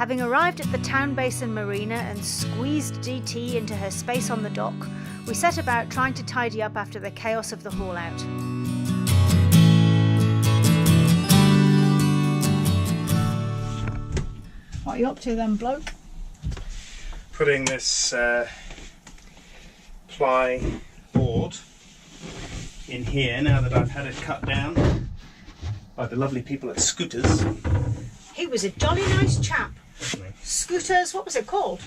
Having arrived at the town basin marina and squeezed DT into her space on the dock, we set about trying to tidy up after the chaos of the haul out. What are you up to then, bloke? Putting this ply board in here now that I've had it cut down by the lovely people at Scooters. He was a jolly nice chap. Definitely. Scooters, what was it called?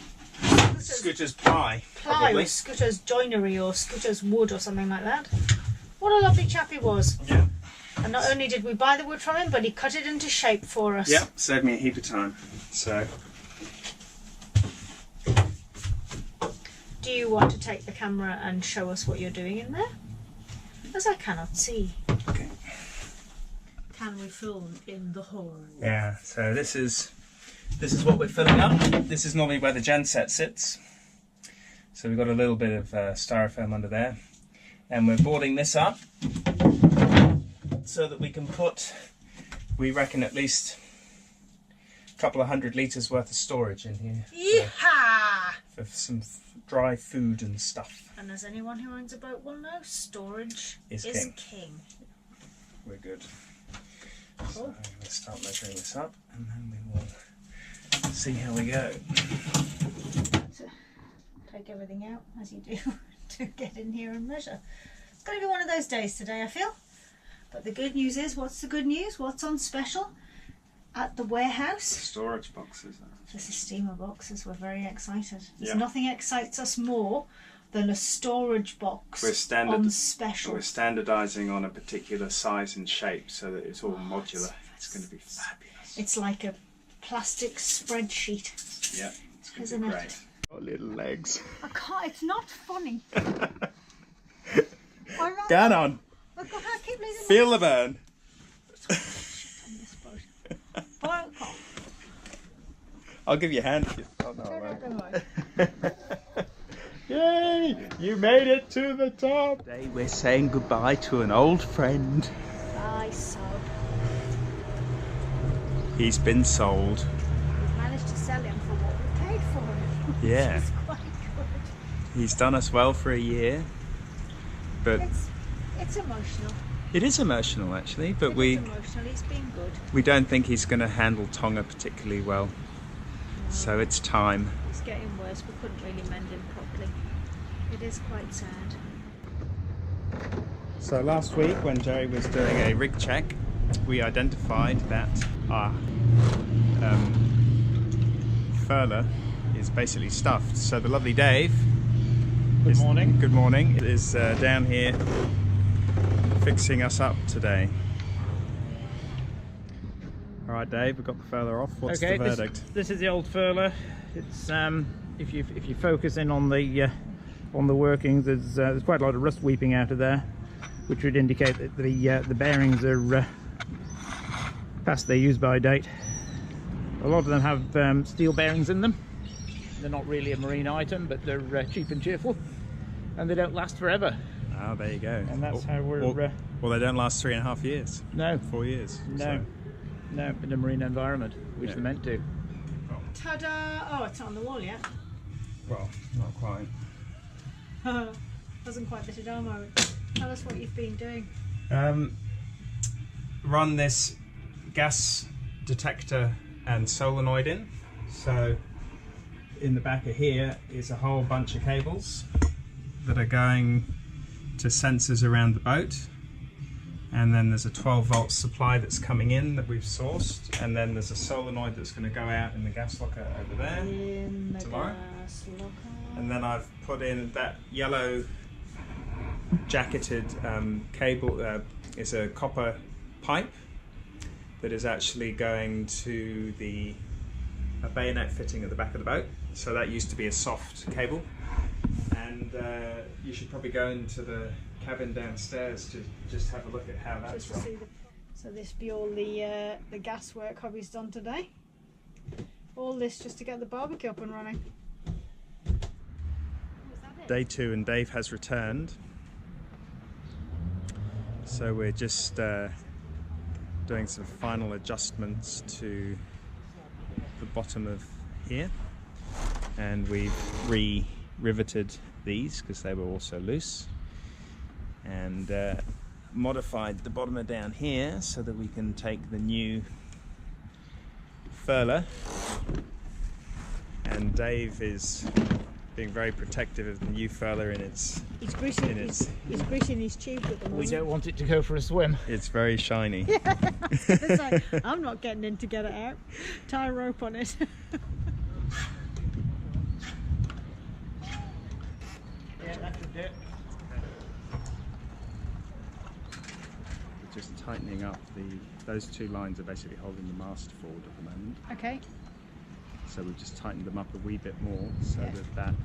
Scooters Ply, Ply probably. or Scooters Joinery or Scooters Wood or something like that. What a lovely chap he was. Yeah. And not only did we buy the wood from him, but he cut it into shape for us. Yep, saved me a heap of time. So, do you want to take the camera and show us what you're doing in there? As I cannot see. okay. Can we film in the hole? Yeah, so this is what we're filling up. This is normally where the genset sits. So we've got a little bit of styrofoam under there. And we're boarding this up so that we can put, we reckon, at least a couple of 100 litres worth of storage in here. Yeehaw! For some dry food and stuff. And as anyone who owns a boat will know, storage Is is king. king. We're good. Cool. So I'm going to start measuring this up and then we will see how we go. So, take everything out as you do to get in here and measure. It's going to be one of those days today, I feel. But the good news is, what's the good news? What's on special at the warehouse? Storage boxes. This is steamer boxes. We're very excited. There's Yeah. nothing excites us more than a storage box on special. We're standardising on a particular size and shape so that it's all modular. It's going to be fabulous. It's like a plastic spreadsheet. Yeah, it's going to Isn't be it? great. Got little legs. I can't. It's not funny. Get on. Look, I keep losing Feel the burn. my shit on this boat. Boil cough. I'll give you a hand if you... Oh, no, Don't right. worry. Yay! You made it to the top! Today we're saying goodbye to an old friend. Bye, sub. He's been sold. We've managed to sell him for what we paid for him. Yeah. Which is quite good. He's done us well for a year. But It's emotional. it is emotional actually, but It we is emotional. He's been good. we don't think he's going to handle Tonga particularly well. So it's time. It's getting worse. We couldn't really mend him properly. It is quite sad. So last week when Jerry was doing a rig check, we identified that our furler is basically stuffed. So the lovely Dave, Good morning. Good morning, is down here fixing us up today. All right, Dave, we've got the furler off. What's the verdict? This is the old furler. It's if you focus in on the workings, there's quite a lot of rust weeping out of there, which would indicate that the bearings are past their use-by date. A lot of them have steel bearings in them. They're not really a marine item, but they're cheap and cheerful, and they don't last forever. Ah, there you go. And that's how we're. Well, they don't last 3.5 years. No, 4 years. no, So. no, in a marine environment, which Yeah. they're meant to. Ta-da! Oh, it's on the wall yet. Well, not quite. Hasn't quite bit of armour. Tell us what you've been doing. Run this gas detector and solenoid in. So in the back of here is a whole bunch of cables that are going to sensors around the boat, and then there's a 12-volt supply that's coming in that we've sourced, and then there's a solenoid that's going to go out in the gas locker over there tomorrow. And then I've put in that yellow jacketed cable. It's a copper pipe that is actually going to a bayonet fitting at the back of the boat. So that used to be a soft cable, and you should probably go into the cabin downstairs to just have a look at how that's run. So this be all the gas work hobby's done today. All this just to get the barbecue up and running. Day 2 and Dave has returned. So we're just doing some final adjustments to the the bottom of here, and we've re-riveted these because they were also loose, and modified the bottomer down here so that we can take the new furler. And Dave is being very protective of the new furler in its... He's greasing his tube at the moment. We don't want it to go for a swim. It's very shiny. Yeah, I was gonna say, I'm not getting in to get it out. Tie a rope on it. Yeah, that should do it. Just tightening up those two lines are basically holding the mast forward at the moment. Okay. So we've just tightened them up a wee bit more so that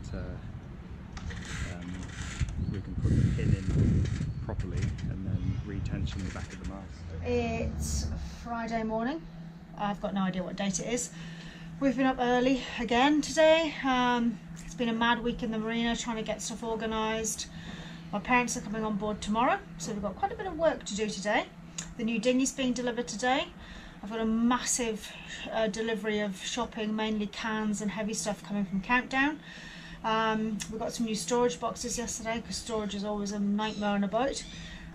we can put the pin in properly and then retension the back of the mast. It's Friday morning. I've got no idea what date it is. We've been up early again today. It's been a mad week in the marina trying to get stuff organised. My parents are coming on board tomorrow, so we've got quite a bit of work to do today. The new dinghy's being delivered today. I've got a massive delivery of shopping, mainly cans and heavy stuff coming from Countdown. We got some new storage boxes yesterday because storage is always a nightmare on a boat.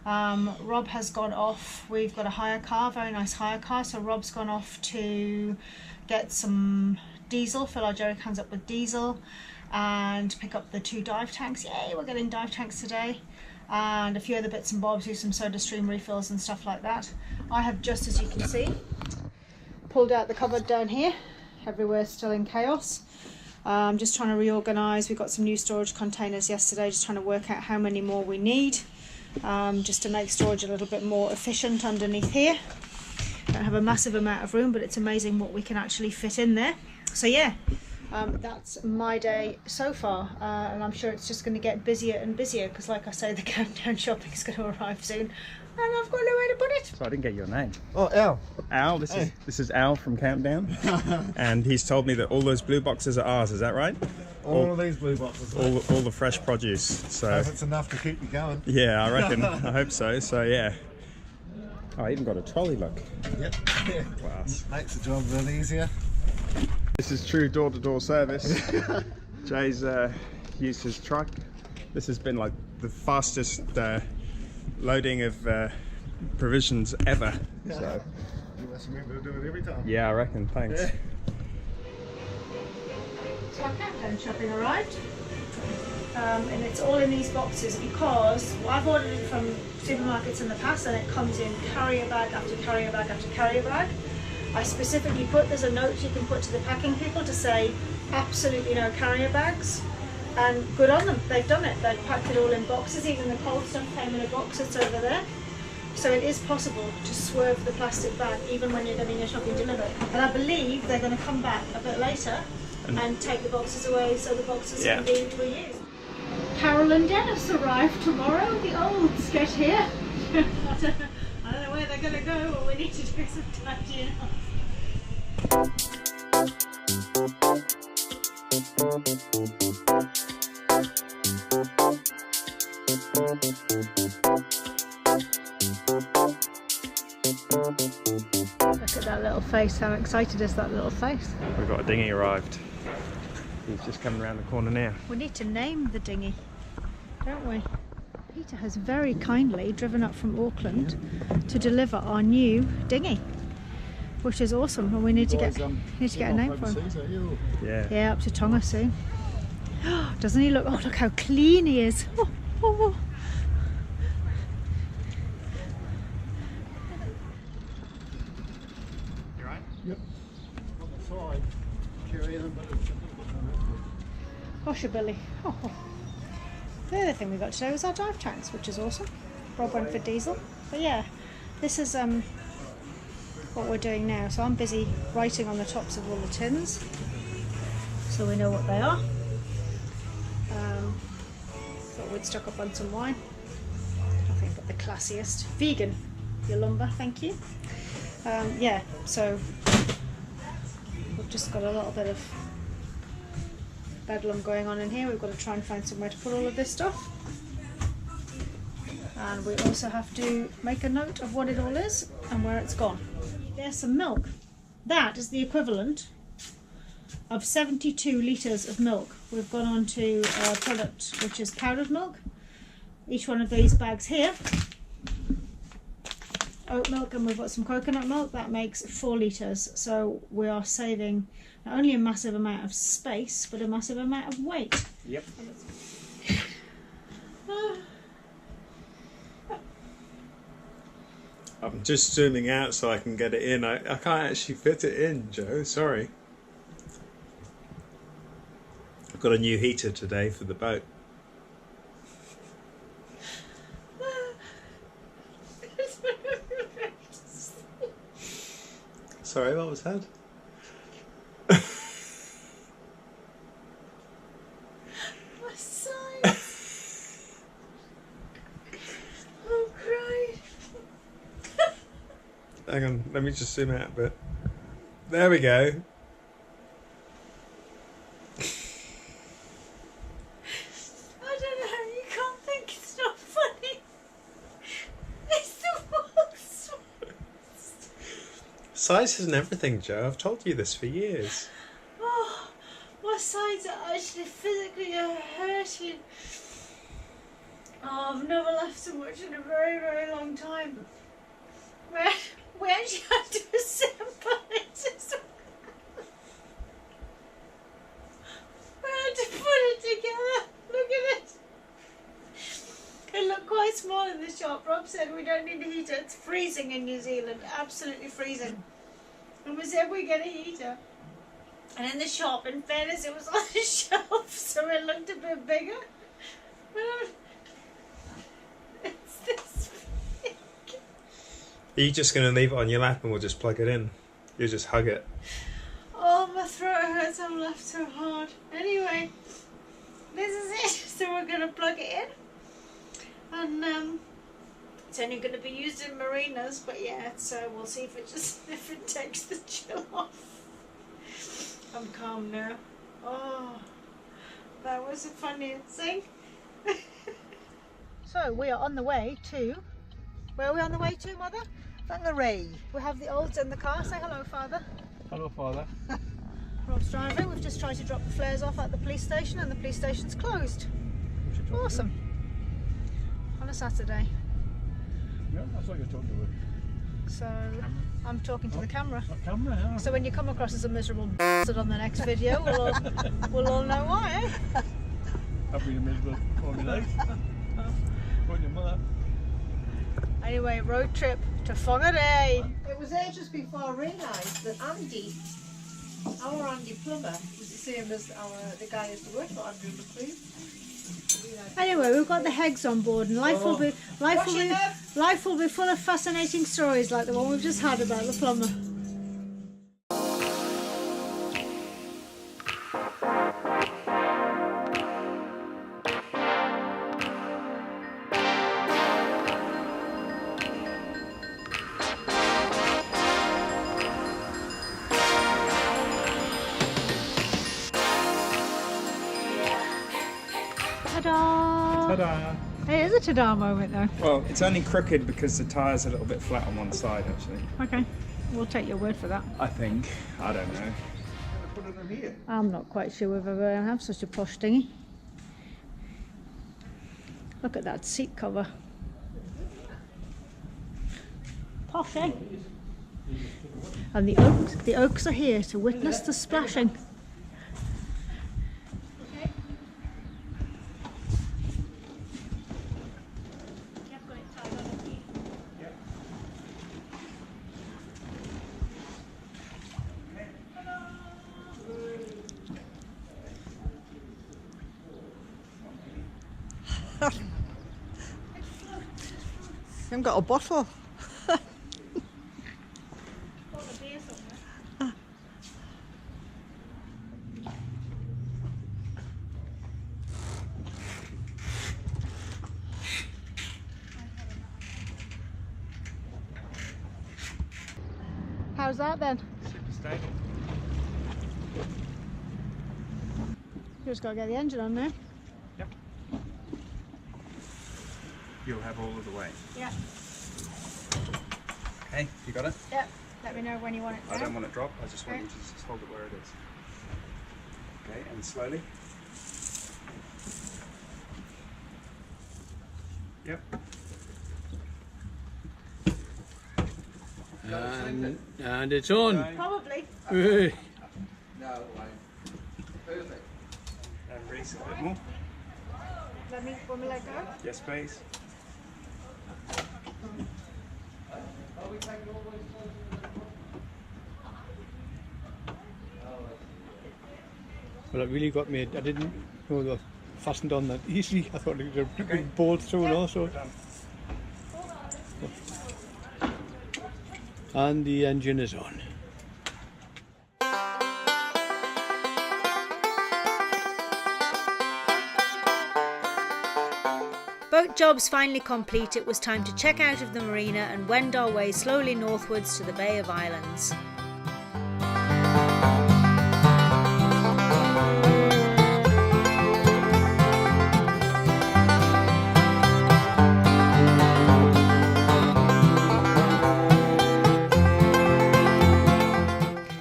Rob has gone off. We've got a hire car, very nice hire car, so Rob's gone off to get some diesel, fill our jerry cans up with diesel, and pick up the 2 dive tanks. Yay, we're getting dive tanks today. And a few other bits and bobs, do some soda stream refills and stuff like that. I have, just as you can see, pulled out the cupboard down here. Everywhere's still in chaos. Just trying to reorganise. We got some new storage containers yesterday, just trying to work out how many more we need, just to make storage a little bit more efficient underneath here. Don't have a massive amount of room, but it's amazing what we can actually fit in there. So yeah, that's my day so far, and I'm sure it's just going to get busier and busier because, like I say, the Countdown shopping is going to arrive soon, and I've got no way to put it. So I didn't get your name. Oh, Al. Al, this is Al from Countdown, and he's told me that all those blue boxes are ours. Is that right? All of these blue boxes. All the fresh produce. So if it's enough to keep you going. yeah, I reckon. I hope so. So yeah. Oh, I even got a trolley look. Yep. Class. Makes the job a bit easier. This is true door-to-door service. Jay's used his truck. This has been like the fastest loading of provisions ever. So You must remember to do it every time. yeah, I reckon. Thanks. Yeah. So our Countdown shopping arrived, and it's all in these boxes because I've ordered it from supermarkets in the past and it comes in carrier bag after carrier bag after carrier bag. I specifically there's a note you can put to the packing people to say absolutely no carrier bags, and good on them, they've done it. They've packed it all in boxes, even the cold stuff came in a box that's over there. So it is possible to swerve the plastic bag even when you're getting your shopping delivered. And I believe they're going to come back a bit later and take the boxes away so the boxes can be reused. Carol and Dennis arrive tomorrow. The olds get here. I don't know where they're going to go, but we need to do some tidying up. Look at that little face. How excited is that little face? We've got a dinghy arrived. He's just coming around the corner now. We need to name the dinghy, don't we? Peter has very kindly driven up from Auckland to deliver our new dinghy, which is awesome, and we need to get a name for him. Yeah, up to Tonga soon. Doesn't he look? Oh, look how clean he is. Oh, oh, oh. You right? Yep. On the side, carry on, but it's Gosh, Billy. Oh. The other thing we got today was our dive tanks, which is awesome. Rob went for diesel. But yeah, this is what we're doing now. So I'm busy writing on the tops of all the tins so we know what they are. Thought we'd stock up on some wine. Nothing but the classiest. Vegan, Yolumba, thank you. Yeah, so we've just got a little bit of bedlam going on in here. We've got to try and find somewhere to put all of this stuff, and we also have to make a note of what it all is and where it's gone. There's some milk. That is the equivalent of 72 litres of milk. We've gone on to a product which is powdered milk. Each one of these bags here, oat milk, and we've got some coconut milk, that makes 4 litres. So we are saving not only a massive amount of space, but a massive amount of weight. Yep. I'm just zooming out so I can get it in. I can't actually fit it in, Joe, sorry. I've got a new heater today for the boat. Sorry, what was that? My sides. Oh, Christ. Hang on, let me just zoom out a bit. There we go. I don't know, you can't think it's not funny. It's the worst. Size isn't everything, Joe. I've told you this for years. Oh, my sides are actually physically hurting. Oh, I've never laughed so much in a very, very long time. We actually had to assemble it as well. We had to put it together. Look at it. It looked quite small in the shop. Rob said we don't need a heater. It's freezing in New Zealand. Absolutely freezing. And we said we get a heater. And in the shop, in fairness, it was on the shelf, so it looked a bit bigger. It's this big. Are you just going to leave it on your lap and we'll just plug it in? You just hug it. Oh, my throat hurts. I've laughed so hard. Anyway, this is it. So we're going to plug it in. And it's only going to be used in marinas, but yeah, so we'll see if it takes the chill off. I'm calm now. Oh, that was the funniest thing. So we are on the way to, where are we on the way to, Mother? Whangarei. We have the olds in the car. Say hello, Father. Hello, Father. Rob's driving. We've just tried to drop the flares off at the police station and the police station's closed. Awesome. On a Saturday. Yeah, that's what you're talking about. So I'm talking to the camera. Camera, yeah. So when you come across as a miserable bastard on the next video, we'll all know why, eh? I've been a miserable all my life. Going your mother. Anyway, road trip to Whangarei. It was ages before I realised that Andy, our Andy Plumber, was the same as the guy who used to work for Andrew McLean. Anyway, we've got the Hegs on board, and life will be full of fascinating stories like the one we've just had about the plumber. Ta-da! Ta-da! It is a ta-da moment though. Well, it's only crooked because the tyre's a little bit flat on one side, actually. Okay, we'll take your word for that. I think. I don't know. Put it in here. I'm not quite sure whether we're going to have such a posh dinghy. Look at that seat cover. Posh, eh? And the oaks are here to witness the splashing. I've got a bottle. How's that then? Super stable. You just got to get the engine on now. Yep. You'll have all of the way. Yeah. Okay, you got it? Yep. Let me know when you want it. I don't want it dropped, I just want you to just hold it where it is. Okay, and slowly. Yep. And it's on. Probably. Hey. And release it a bit more. Want me let go? Yes, please. Well, it really got me. I didn't know they were fastened on that easily. I thought it was a big bolt through and also. And the engine is on. Boat jobs finally complete, it was time to check out of the marina and wend our way slowly northwards to the Bay of Islands.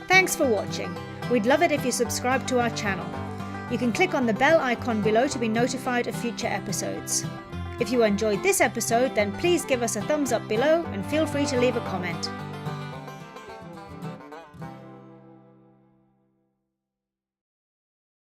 Thanks for watching. We'd love it if you subscribe to our channel. You can click on the bell icon below to be notified of future episodes. If you enjoyed this episode, then please give us a thumbs up below and feel free to leave a comment.